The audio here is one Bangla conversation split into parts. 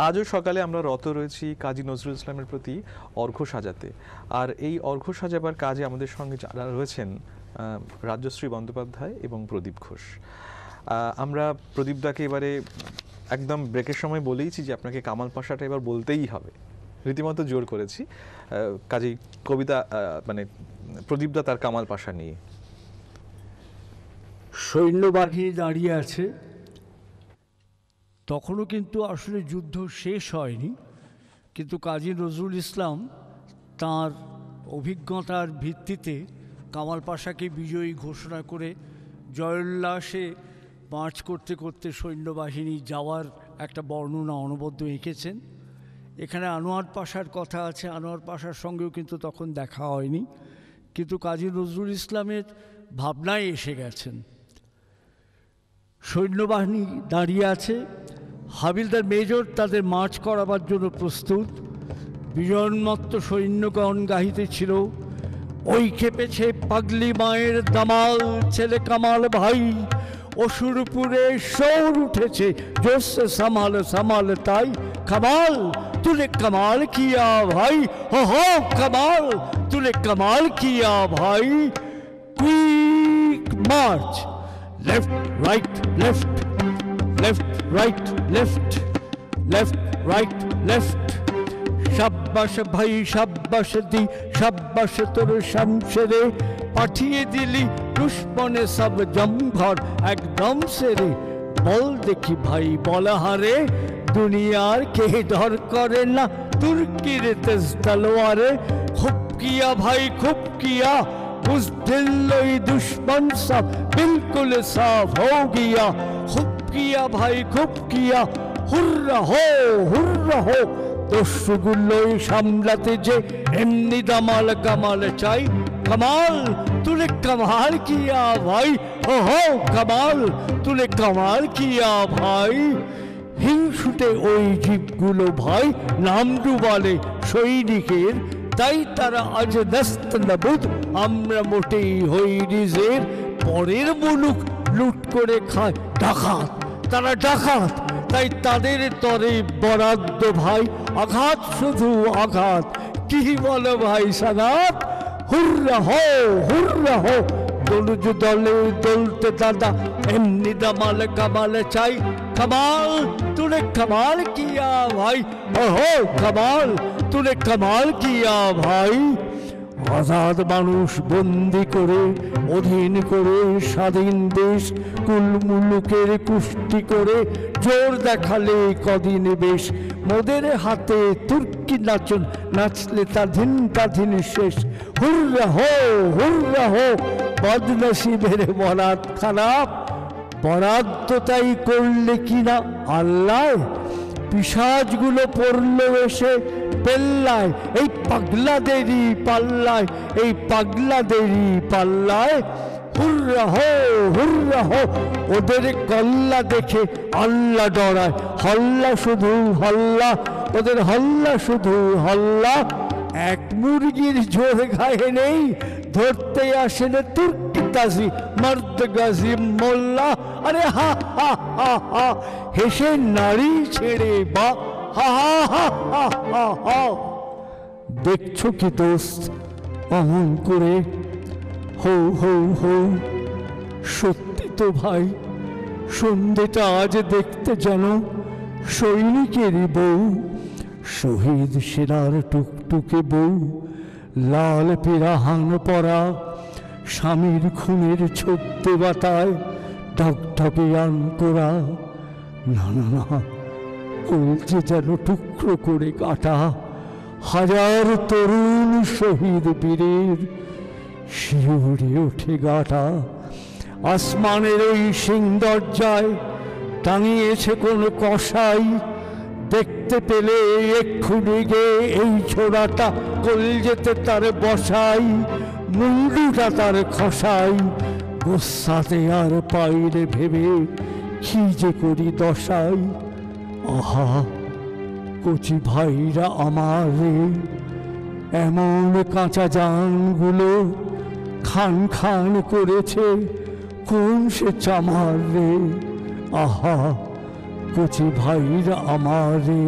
আজও সকালে আমরা রত রয়েছি কাজী নজরুল ইসলামের প্রতি অর্ঘ্য সাজাতে। আর এই অর্ঘ্য সাজাবার কাজে আমাদের সঙ্গে যারা রয়েছেন রাজ্যশ্রী বন্দ্যোপাধ্যায় এবং প্রদীপ ঘোষ। আমরা প্রদীপদাকে এবারে একদম ব্রেকের সময় বলেইছি যে আপনাকে কামাল পাশাটা এবার বলতেই হবে, রীতিমতো জোর করেছি। কাজেই কবিতা মানে প্রদীপদা তার কামাল পাশা নিয়ে। সৈন্যবাহিনী দাঁড়িয়ে আছে, তখনও কিন্তু আসলে যুদ্ধ শেষ হয়নি, কিন্তু কাজী নজরুল ইসলাম তার অভিজ্ঞতার ভিত্তিতে কামাল পাশাকে বিজয়ী ঘোষণা করে জয়োল্লাসে মার্চ করতে করতে সৈন্যবাহিনী যাওয়ার একটা বর্ণনা অনবদ্য এঁকেছেন। এখানে আনোয়ার পাশার কথা আছে, আনোয়ার পাশার সঙ্গেও কিন্তু তখন দেখা হয়নি, কিন্তু কাজী নজরুল ইসলামের ভাবনায় এসে গেছেন। সৈন্যবাহিনী দাঁড়িয়ে আছে, হাবিলদার মেজর তাদের মার্চ করাবার জন্য প্রস্তুত। বিজয়োন্মত্ত সৈন্যগণ গাহিতেছিল, ওই খেপেছে পাগলি মায়ের দামাল ছেলে কামাল ভাই, অসুরপুরে শোর উঠেছে জোসে সামাল সামাল তাই, কামাল তুলে কামাল কিয়া ভাই, হো হো কামাল তুলে কামাল কিয়া ভাই। Quick march, left right left, left right left, left right left. শাব্বাস ভাই শাব্বাস দি, শাব্বাস তোর শামশেরে, পাঠিয়ে দিলি দুশ্মনে সব জমঘর একদম সেরে। বল দেখি ভাই বলহারে, দুনিয়ার কে ডর করে না তুর্কির তেজ তলোয়ারে। খুব কিয়া ভাই খুব কিয়া, बुज़दिल दुश्मन सब बिल्कुल साफ हो गया। खूब किया भाई खूब किया, हुर्रा हो দস্যুগুলোই সামলাতে যে এমনি দামাল কামাল চাই। কামাল তুলে কামাল কিয়া ভাই, ও হো কামাল তুলে কামাল কিয়া ভাই। হিংসুটে ওই জীবগুলো ভাই নাম ডুবালে সৈনিকের, তাই তারা আজ দস্ত নবুদ, আমরা মোটেই হই নিজের। পরের মুলুক লুট করে খায় ডাকাত, তারা ডাকাত, তাই তাদের তরে বরাদ্দ ভাই আঘাত, শুধু আঘাত। কি বলো ভাই সানাত, হুর্রা হো দলুজ দলে দলতে দাদা এমনি দামাল কামাল চাই। কামাল তুলে কামাল কিয়া ভাই, ওহো কামাল তুলে কামাল কিয়া ভাই। আজাদ মানুষ বন্দি করে অধীন করে স্বাধীন দেশ, কুলমুলুকের কুষ্টি করে জোর দেখালে কদিন বেশ। মোদের হাতে তুর্কি নাচন, নাচলে তাধিন শেষ। হুর্রা হো বদনসিবের বরাত খারাপ, বরাদ্দ তাই করলে কিনা আল্লাহ। পিশাচগুলো পড়লো এসে পেল্লায়, এই পাগলাদেরই পাল্লায়, এই পাগলাদেরই পাল্লায়। হুর্রা হো ওদের কল্লা দেখে আল্লাহ ডরায়। হল্লা শুধু হল্লা, ওদের হল্লা শুধু হল্লা। এক মুরগির জোর গায়ে নেই, ধরতে আসেন তুর্কি তাজি মর্দ গাজী মোল্লা। আরে হা হা হা হা হেসে নারী ছেড়ে বা, হা হা হা হা হা হা। দেখছো কি দোস্ত অমন করে, হো সত্যি তো ভাই সন্ধ্যেটা আজ দেখতে যেন সৈনিকেরই বউ। শহীদ সেনার টুকটুকে বউ, লাল পিরাহান পরা, স্বামীর খুনের ছোট্টে বাতায় ঢকঢকে আনকোরা। না কলজে যেন টুকরো করে কাটা, হাজার তরুণ শহীদ বীরের শিউরে ওঠে গাটা। আসমানের ওই সিংদরজায় টাঙিয়েছে কোন কসাই, দেখতে পেলে এক্ষুনি গে এই ছোড়াটা কলজেতে তার বসাই, মুন্ডুটা তার খসাই। গোসাতে আর পাইলে ভেবে কি যে করি দশাই। আহা কচি ভাইরা আমার রে, এমন কাঁচা জানগুলো খান করেছে কোন সে চামার রে। আহা কচি ভাইরা আমারে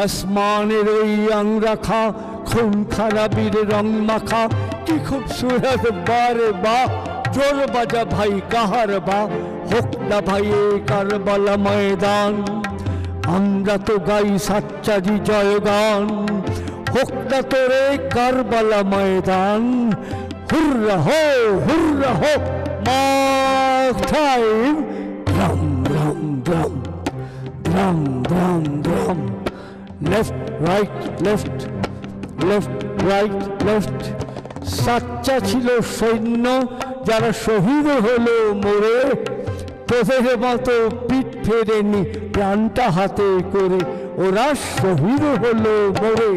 আসমানের ওই আংরাখা খুন খারাপির রং মাখা কি খুবসুরত বারে বা জোর বাজা ভাই কাহার বা হোক না ভাই এ কারবালা ময়দান আমরা তো গাই সাচ্চারি জয়গান হোক না তোরে কারবালা ময়দান হুররা হো mark time drum drum drum drum drum drum left right left left right left সাচ্চা ছিল সৈন্য যারা শহীদ হলো মরে তোদের মতো পিঠ ফেরেনি প্রাণটা হাতে করে ওরা শহীদ হলো মরে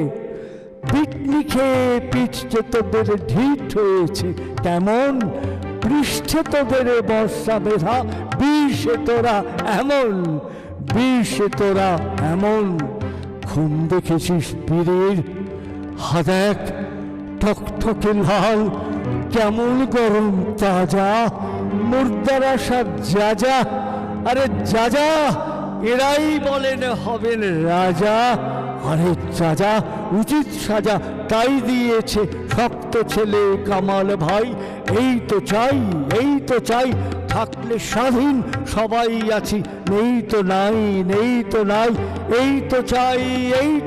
পিকনিকে পিঠে তোদের ঢিঠ হয়েছে কেমন পৃষ্ঠে তোদের বর্ষা মেধা বিষে তোরা এমন বিষে তোরা এমন খুন দেখেছিস বীরের হাদেক ঠকঠকে লাল কেমন গরম তাজা মুর্দার আশা যা আরে যা এরাই বলেন হবেন রাজা আরে চাজা উচিত সাজা তাই দিয়েছে শক্ত ছেলে কামাল ভাই এই তো চাই থাকলে স্বাধীন সবাই আছি নেই তো নাই এই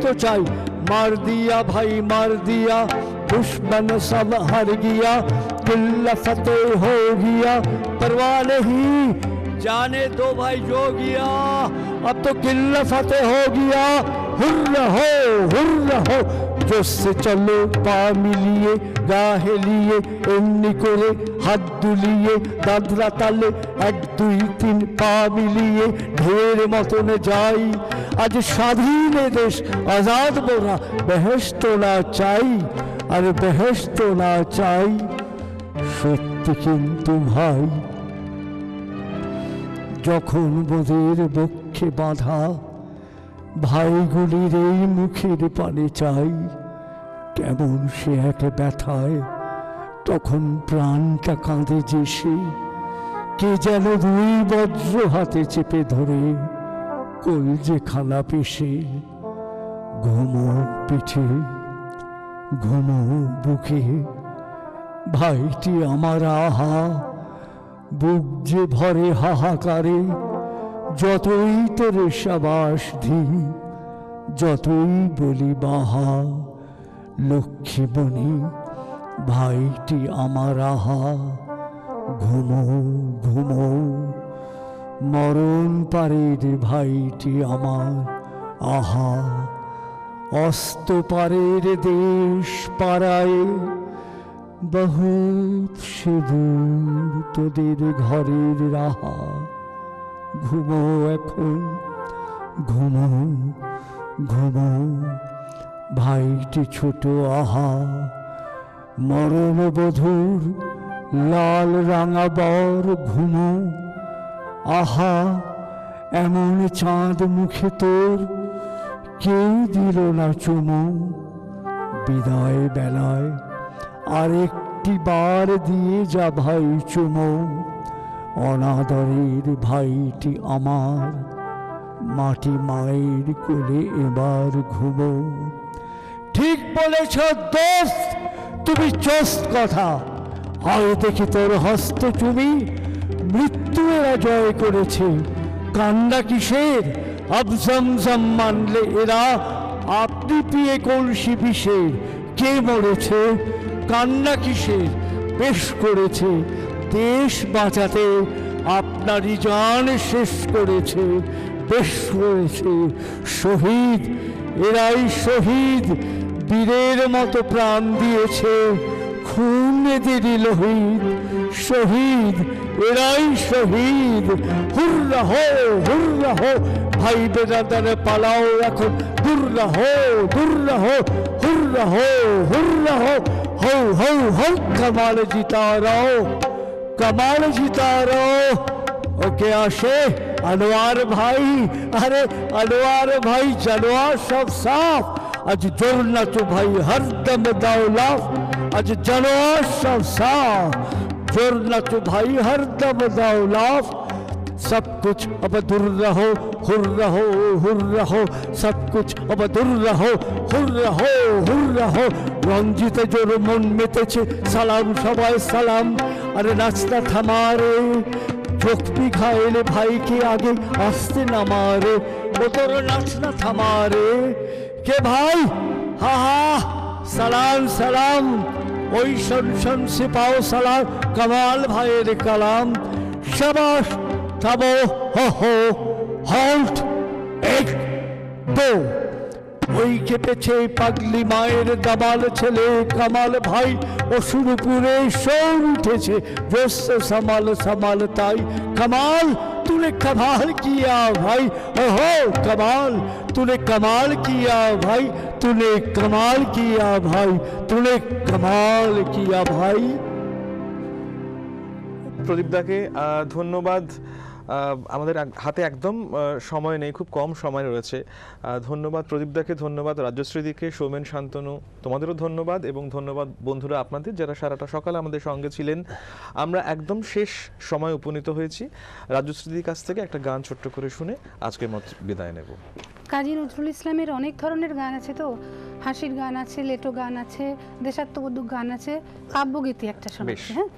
তো চাই मार दिया भाई मार दिया दुश्मन सब हार गया किल्ला फतेह हो गया परवाह नहीं जाने दो भाई जो गया अब तो किल्ला फतेह हो गया हुर्रा हो जोसे चलो पा मिलिए गाहे लिए एमनी करे हाथ दुलिए दादरा ताले एक दुई तीन पा मिलिए ढेर मतन जाई आज स्वाधीन देश आजाद बोरा बेहेश्त ना चाই আর বেহেশত না চাই সত্যি কিন্তু ভাই যখন বোধের বক্ষে বাঁধা ভাইগুলির এই মুখের পানে চাই কেমন সে এক ব্যথায় তখন প্রাণটা কাঁদে যে সে কে যেন দুই বজ্র হাতে চেপে ধরে কলজে খানা পেশে ঘুমো পিঠে ঘুমো বুকে ভাইটি আমার আহা বুক যে ভরে হাহাকারে যতই তোর সাবাস ধি যতই বলি বাহা লক্ষ্মী বনি ভাইটি আমার আহা ঘুমো মরণ পারের ভাইটি আমার আহা অস্ত পারের দেশ পাড়ায় বহুত সিঁদুর তোদের ঘরের রাহা ঘুমো এখন ঘুমো ভাইটি ছোট আহা মরণ বধূর লাল রাঙা বর ঘুমো আহা এমন চাঁদ মুখে তোর কেউ দিল না চুমো বিদায় বেলায় আরেকটি বার দিয়ে যা ভাই চুমো অনাদরের ভাইটি আমার মাটি মায়ের কোলে এবার ঘুমো ঠিক বলেছ দোস্ত তুমি চোস্ত কথা হয় দেখি তোর হস্ত চুমি মৃত্যু এরা জয় করেছে কান্না কিসের আবজমজম মানলে এরা আপনি পিয়ে কলসি বিষের কে মরেছে কান্না কিসের পেশ করেছে দেশ বাঁচাতে আপনারই জান শেষ করেছে বেশ করেছে শহীদ এরাই শহীদ বীরের মতো প্রাণ দিয়েছে খুন এদেরই লোহিত শহীদ এরাই শহীদ হুররা হো ভাই বেরাদার পালাও এখন দুর্রা হো হুররা হো হো কমাল জিতা রাও ওকে আসে আনোয়ার ভাই আরে আনোয়ার ভাই জানোয়ার সব সাফ আজ জোর নাচো ভাই হরদম দাও লাফ আজ জানোয়ার সব সাফ জোর নাচো ভাই হরদম দাও লাফ सब कुछ अब दूर रहो, हुर रहो, हुर रहो, सब कुछ अब दूर रहो, हुर रहो, हुर रहो। রঞ্জিত জোর মন মেতেছে, সালাম সবাই সালাম। আরে নাচটা থামারে, জখমি ঘায়েল ভাইকে আগে আসতে না মারে। ও তোর নাচটা থামারে, কে ভাই? হা হা, সালাম সালাম। ওই শোন শোন সিপাও সালাম, কামাল ভাইয়ের কালাম। শাবাশ, থামো, হো হো, হল্ট, এক, দো। ওই কেঁপেছে পাগলি মায়ের দামাল ছেলে কামাল ভাই, অসুরপুরে শোর উঠেছে, জোশ সামাল সামাল তাই। কামাল तूने कमाल किया भाई, ओहो कमाल, तूने कमाल किया भाई, तूने कमाल किया भाई, तूने कमाल किया भाई। প্রদীপদাকে ধন্যবাদ। আমাদের হাতে একদম সময় নেই, খুব কম সময় রয়েছে। ধন্যবাদ প্রদীপদাকে, ধন্যবাদ রাজশ্রীদিকে, সৌমেন, শান্তনু, তোমাদেরও ধন্যবাদ, এবং ধন্যবাদ বন্ধুরা আপনাদের যারা সারাটা সকালে আমাদের সঙ্গে ছিলেন। আমরা একদম শেষ সময় উপনীত হয়েছি। রাজশ্রীদির কাছ থেকে একটা গান ছোট্ট করে শুনে আজকের মত বিদায় নেব। কাজী নজরুল ইসলামের অনেক ধরনের গান আছে, তো হাসির গান আছে, লেটো গান আছে, দেশাত্মবোধক গান আছে, কাব্যগীতি একটা শোনাচ্ছি। হ্যাঁ,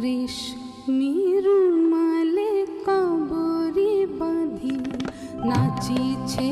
রেশমির রুমালে কবরে বাঁধি নাচিছে